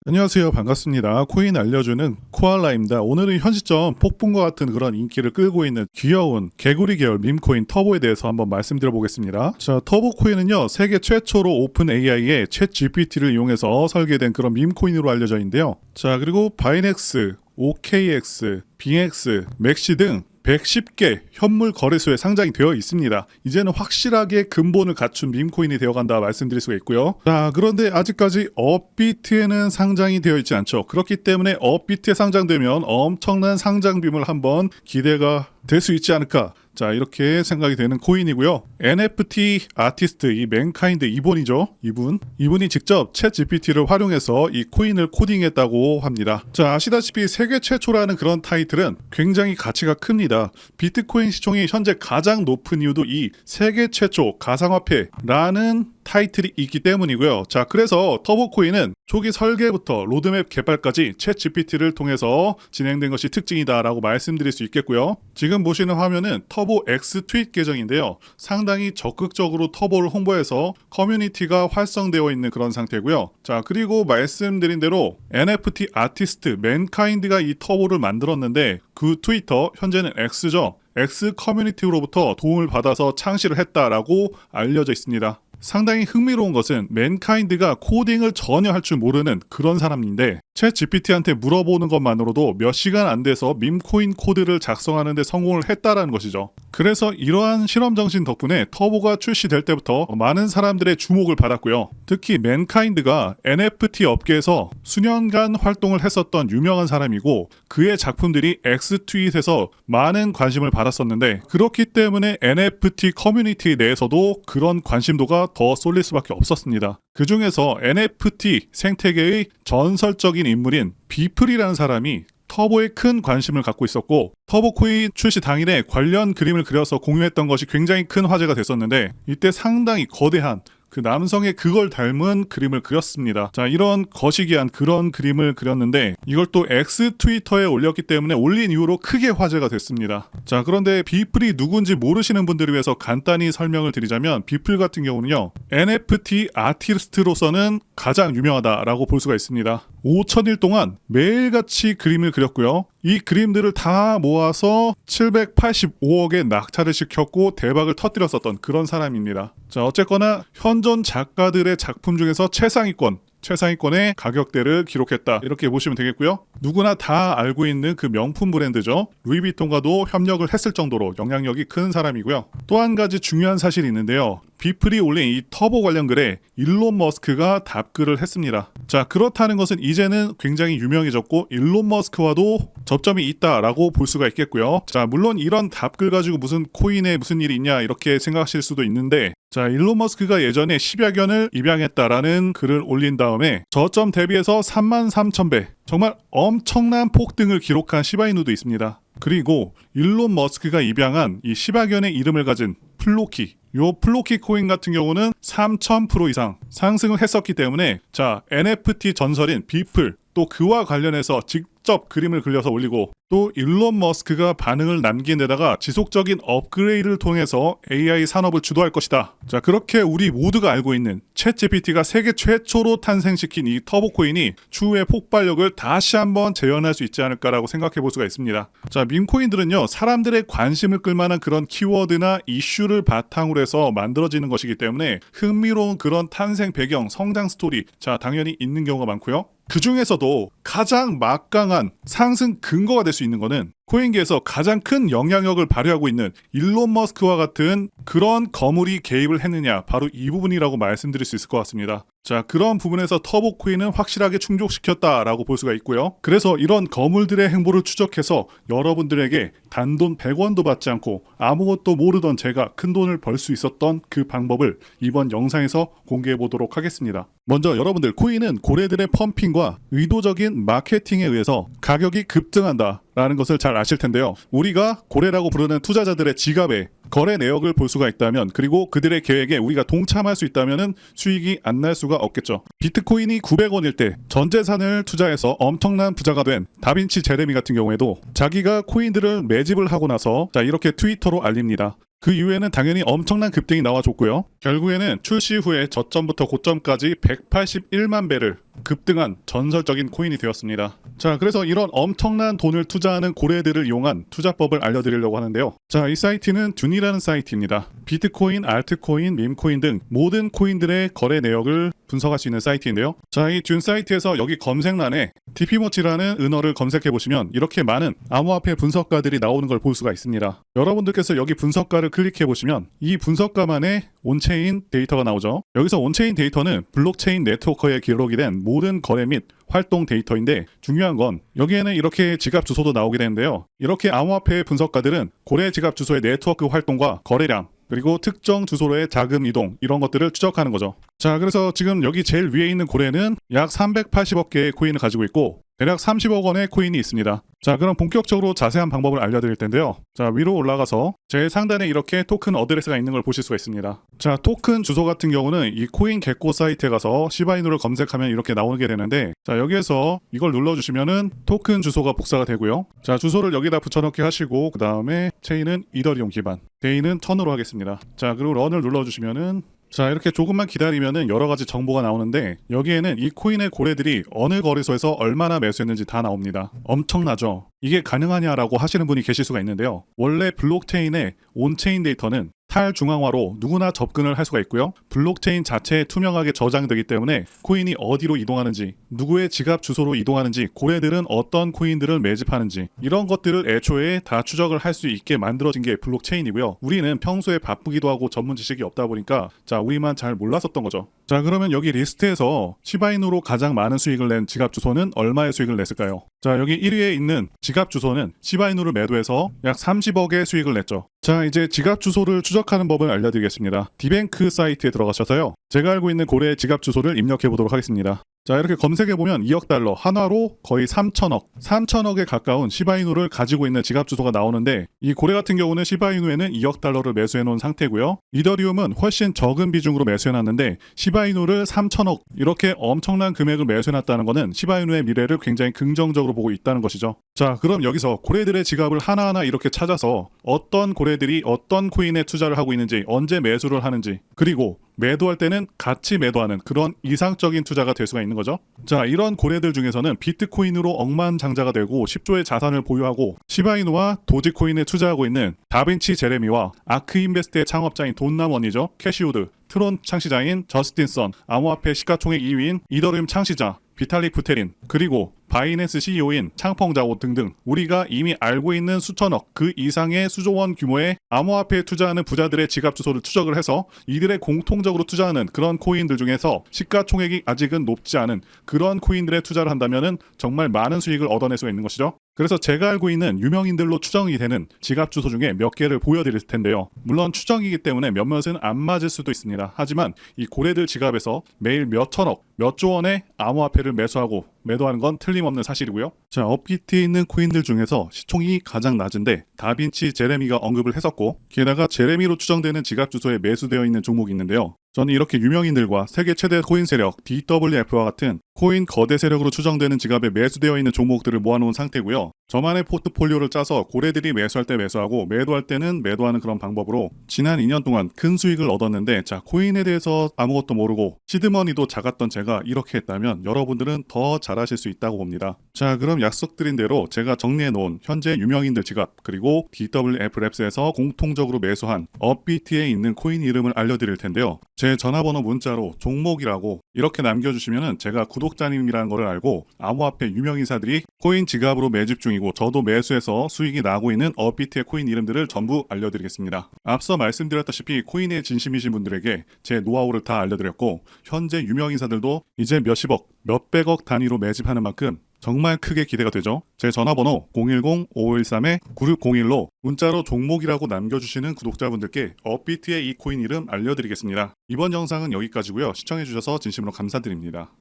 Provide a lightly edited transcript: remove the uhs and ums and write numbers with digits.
안녕하세요. 반갑습니다. 코인 알려주는 코알라입니다. 오늘은 현 시점 폭풍과 같은 그런 인기를 끌고 있는 귀여운 개구리 계열 밈코인 터보에 대해서 한번 말씀드려 보겠습니다. 자, 터보 코인은요, 세계 최초로 오픈 AI의 챗 GPT를 이용해서 설계된 그런 밈코인으로 알려져 있는데요. 자, 그리고 바이넥스, OKX, 빙엑스, 맥시 등 110개 현물 거래소에 상장이 되어 있습니다. 이제는 확실하게 근본을 갖춘 밈코인이 되어간다 말씀드릴 수가 있고요. 자, 그런데 아직까지 업비트에는 상장이 되어 있지 않죠. 그렇기 때문에 업비트에 상장되면 엄청난 상장빔을 한번 기대가 될 수 있지 않을까. 자, 이렇게 생각이 되는 코인이고요. NFT 아티스트 이 맨카인드 이분이죠. 이분이 직접 챗 GPT를 활용해서 이 코인을 코딩했다고 합니다. 자, 아시다시피 세계 최초라는 그런 타이틀은 굉장히 가치가 큽니다. 비트코인 시총이 현재 가장 높은 이유도 이 세계 최초 가상화폐라는 타이틀이 있기 때문이고요. 자, 그래서 터보코인은 초기 설계부터 로드맵 개발까지 챗 GPT를 통해서 진행된 것이 특징이다라고 말씀드릴 수 있겠고요. 지금 보시는 화면은 터보 X 트윗 계정인데요. 상당히 적극적으로 터보를 홍보해서 커뮤니티가 활성되어 있는 그런 상태고요. 자, 그리고 말씀드린 대로 NFT 아티스트 맨카인드가 이 터보를 만들었는데 그 트위터, 현재는 X죠. X 커뮤니티로부터 도움을 받아서 창시를 했다라고 알려져 있습니다. 상당히 흥미로운 것은 맨카인드가 코딩을 전혀 할 줄 모르는 그런 사람인데 챗 GPT한테 물어보는 것만으로도 몇 시간 안 돼서 밈코인 코드를 작성하는 데 성공을 했다라는 것이죠. 그래서 이러한 실험 정신 덕분에 터보가 출시될 때부터 많은 사람들의 주목을 받았고요. 특히 맨카인드가 NFT 업계에서 수년간 활동을 했었던 유명한 사람이고 그의 작품들이 X 트윗에서 많은 관심을 받았었는데 그렇기 때문에 NFT 커뮤니티 내에서도 그런 관심도가 더 쏠릴 수밖에 없었습니다. 그 중에서 NFT 생태계의 전설적인 인물인 비플이라는 사람이 터보에 큰 관심을 갖고 있었고 터보코인 출시 당일에 관련 그림을 그려서 공유했던 것이 굉장히 큰 화제가 됐었는데 이때 상당히 거대한 그 남성의 그걸 닮은 그림을 그렸습니다. 자, 이런 거시기한 그런 그림을 그렸는데 이걸 또 X 트위터에 올렸기 때문에 올린 이후로 크게 화제가 됐습니다. 자, 그런데 비플이 누군지 모르시는 분들을 위해서 간단히 설명을 드리자면 비플 같은 경우는요, NFT 아티스트로서는 가장 유명하다라고 볼 수가 있습니다. 5,000일 동안 매일같이 그림을 그렸고요. 이 그림들을 다 모아서 785억의 낙찰을 시켰고 대박을 터뜨렸었던 그런 사람입니다. 자, 어쨌거나 현존 작가들의 작품 중에서 최상위권의 가격대를 기록했다. 이렇게 보시면 되겠고요. 누구나 다 알고 있는 그 명품 브랜드죠. 루이비통과도 협력을 했을 정도로 영향력이 큰 사람이고요. 또 한 가지 중요한 사실이 있는데요. 비플이 올린 이 터보 관련 글에 일론 머스크가 답글을 했습니다. 자, 그렇다는 것은 이제는 굉장히 유명해졌고 일론 머스크와도 접점이 있다라고 볼 수가 있겠고요. 자, 물론 이런 답글 가지고 무슨 코인에 무슨 일이 있냐 이렇게 생각하실 수도 있는데 자, 일론 머스크가 예전에 10여견을 입양했다라는 글을 올린 다음에 저점 대비해서 33,000배 정말 엄청난 폭등을 기록한 시바이누도 있습니다. 그리고 일론 머스크가 입양한 이 시바견의 이름을 가진 플로키, 요 플로키 코인 같은 경우는 3000% 이상 상승을 했었기 때문에 자, NFT 전설인 비플 또 그와 관련해서 직접 그림을 그려서 올리고 또 일론 머스크가 반응을 남긴 데다가 지속적인 업그레이드를 통해서 AI 산업을 주도할 것이다. 자, 그렇게 우리 모두가 알고 있는 챗 GPT가 세계 최초로 탄생시킨 이 터보코인이 추후에 폭발력을 다시 한번 재현할 수 있지 않을까라고 생각해 볼 수가 있습니다. 자, 밈코인들은요, 사람들의 관심을 끌만한 그런 키워드나 이슈를 바탕으로 해서 만들어지는 것이기 때문에 흥미로운 그런 탄생 배경, 성장 스토리, 자, 당연히 있는 경우가 많고요. 그 중에서도 가장 막강한 상승 근거가 될 수 있는 거는 코인계에서 가장 큰 영향력을 발휘하고 있는 일론 머스크와 같은 그런 거물이 개입을 했느냐, 바로 이 부분이라고 말씀드릴 수 있을 것 같습니다. 자, 그런 부분에서 터보코인은 확실하게 충족시켰다라고 볼 수가 있고요. 그래서 이런 거물들의 행보를 추적해서 여러분들에게 단돈 100원도 받지 않고 아무것도 모르던 제가 큰 돈을 벌 수 있었던 그 방법을 이번 영상에서 공개해 보도록 하겠습니다. 먼저 여러분들, 코인은 고래들의 펌핑과 의도적인 마케팅에 의해서 가격이 급등한다 라는 것을 잘 아실 텐데요. 우리가 고래라고 부르는 투자자들의 지갑에 거래 내역을 볼 수가 있다면, 그리고 그들의 계획에 우리가 동참할 수 있다면 수익이 안 날 수가 없겠죠. 비트코인이 900원일 때 전 재산을 투자해서 엄청난 부자가 된 다빈치 제레미 같은 경우에도 자기가 코인들을 매집을 하고 나서 자, 이렇게 트위터로 알립니다. 그 이후에는 당연히 엄청난 급등이 나와줬고요. 결국에는 출시 후에 저점부터 고점까지 181만 배를 급등한 전설적인 코인이 되었습니다. 자, 그래서 이런 엄청난 돈을 투자하는 고래들을 이용한 투자법을 알려드리려고 하는데요. 자, 이 사이트는 듄이라는 사이트입니다. 비트코인, 알트코인, 밈코인 등 모든 코인들의 거래 내역을 분석할 수 있는 사이트인데요. 자, 이 듄 사이트에서 여기 검색란에 TP모치라는 은어를 검색해 보시면 이렇게 많은 암호화폐 분석가들이 나오는 걸 볼 수가 있습니다. 여러분들께서 여기 분석가를 클릭해 보시면 이 분석가만의 온체인 데이터가 나오죠. 여기서 온체인 데이터는 블록체인 네트워크에 기록이 된 모든 거래 및 활동 데이터인데, 중요한 건 여기에는 이렇게 지갑 주소도 나오게 되는데요. 이렇게 암호화폐 분석가들은 고래 지갑 주소의 네트워크 활동과 거래량, 그리고 특정 주소로의 자금 이동, 이런 것들을 추적하는 거죠. 자, 그래서 지금 여기 제일 위에 있는 고래는 약 380억 개의 코인을 가지고 있고 대략 30억 원의 코인이 있습니다. 자, 그럼 본격적으로 자세한 방법을 알려드릴 텐데요. 자, 위로 올라가서 제일 상단에 이렇게 토큰 어드레스가 있는 걸 보실 수가 있습니다. 자, 토큰 주소 같은 경우는 이 코인 개코 사이트에 가서 시바이누를 검색하면 이렇게 나오게 되는데, 자, 여기에서 이걸 눌러주시면은 토큰 주소가 복사가 되고요. 자, 주소를 여기다 붙여넣기 하시고 그 다음에 체인은 이더리움 기반, 데이는 1000으로 하겠습니다. 자, 그리고 런을 눌러주시면은, 자, 이렇게 조금만 기다리면은 여러 가지 정보가 나오는데, 여기에는 이 코인의 고래들이 어느 거래소에서 얼마나 매수했는지 다 나옵니다. 엄청나죠? 이게 가능하냐라고 하시는 분이 계실 수가 있는데요. 원래 블록체인의 온체인 데이터는 탈중앙화로 누구나 접근을 할 수가 있고요. 블록체인 자체에 투명하게 저장되기 때문에 코인이 어디로 이동하는지, 누구의 지갑 주소로 이동하는지, 고래들은 어떤 코인들을 매집하는지, 이런 것들을 애초에 다 추적을 할 수 있게 만들어진 게 블록체인이고요. 우리는 평소에 바쁘기도 하고 전문 지식이 없다 보니까 우리만 잘 몰랐었던 거죠. 자, 그러면 여기 리스트에서 시바이누로 가장 많은 수익을 낸 지갑 주소는 얼마의 수익을 냈을까요? 자, 여기 1위에 있는 지갑 주소는 시바이누를 매도해서 약 30억의 수익을 냈죠. 자, 이제 지갑 주소를 추적하는 법을 알려드리겠습니다. 디뱅크 사이트에 들어가셔서요, 제가 알고 있는 고래의 지갑 주소를 입력해 보도록 하겠습니다. 자, 이렇게 검색해보면 2억 달러, 한화로 거의 3천억에 가까운 시바이누를 가지고 있는 지갑 주소가 나오는데, 이 고래 같은 경우는 시바이누에는 2억 달러를 매수해 놓은 상태고요. 이더리움은 훨씬 적은 비중으로 매수해 놨는데 시바이누를 3천억, 이렇게 엄청난 금액을 매수해 놨다는 것은 시바이누의 미래를 굉장히 긍정적으로 보고 있다는 것이죠. 자, 그럼 여기서 고래들의 지갑을 하나하나 이렇게 찾아서 어떤 고래들이 어떤 코인에 투자를 하고 있는지, 언제 매수를 하는지, 그리고 매도할 때는 같이 매도하는 그런 이상적인 투자가 될 수가 있는 거죠. 자, 이런 고래들 중에서는 비트코인으로 억만장자가 되고 10조의 자산을 보유하고 시바이누와 도지코인에 투자하고 있는 다빈치 제레미와 아크인베스트의 창업자인 돈남원이죠. 캐시우드, 트론 창시자인 저스틴 선, 암호화폐 시가총액 2위인 이더리움 창시자 비탈릭 부테린, 그리고 바이낸스 CEO인 창펑자오 등등 우리가 이미 알고 있는 수천억, 그 이상의 수조원 규모의 암호화폐에 투자하는 부자들의 지갑 주소를 추적을 해서 이들의 공통적으로 투자하는 그런 코인들 중에서 시가총액이 아직은 높지 않은 그런 코인들에 투자를 한다면은 정말 많은 수익을 얻어낼 수가 있는 것이죠. 그래서 제가 알고 있는 유명인들로 추정이 되는 지갑 주소 중에 몇 개를 보여드릴 텐데요. 물론 추정이기 때문에 몇몇은 안 맞을 수도 있습니다. 하지만 이 고래들 지갑에서 매일 몇 천억, 몇 조 원의 암호화폐를 매수하고 매도하는 건 틀림없는 사실이고요. 자, 업비트에 있는 코인들 중에서 시총이 가장 낮은데 다빈치 제레미가 언급을 했었고, 게다가 제레미로 추정되는 지갑 주소에 매수되어 있는 종목이 있는데요. 저는 이렇게 유명인들과 세계 최대 코인 세력 DWF와 같은 코인 거대 세력으로 추정되는 지갑에 매수되어 있는 종목들을 모아놓은 상태고요. 저만의 포트폴리오를 짜서 고래들이 매수할 때 매수하고 매도할 때는 매도하는 그런 방법으로 지난 2년 동안 큰 수익을 얻었는데, 자, 코인에 대해서 아무것도 모르고 시드머니도 작았던 제가 이렇게 했다면 여러분들은 더 잘하실 수 있다고 봅니다. 자, 그럼 약속드린 대로 제가 정리해놓은 현재 유명인들 지갑, 그리고 DWF랩스에서 공통적으로 매수한 업비트에 있는 코인 이름을 알려드릴 텐데요. 제 전화번호 문자로 종목이라고 이렇게 남겨주시면 제가 구독자님이라는 걸 알고 암호화폐 유명인사들이 코인 지갑으로 매집 중이고 저도 매수해서 수익이 나고 있는 업비트의 코인 이름들을 전부 알려드리겠습니다. 앞서 말씀드렸다시피 코인에 진심이신 분들에게 제 노하우를 다 알려드렸고, 현재 유명인사들도 이제 몇십억, 몇백억 단위로 매집하는 만큼 정말 크게 기대가 되죠. 제 전화번호 010-5513-9601로 문자로 종목이라고 남겨주시는 구독자분들께 업비트의 이 코인 이름 알려드리겠습니다. 이번 영상은 여기까지고요. 시청해주셔서 진심으로 감사드립니다.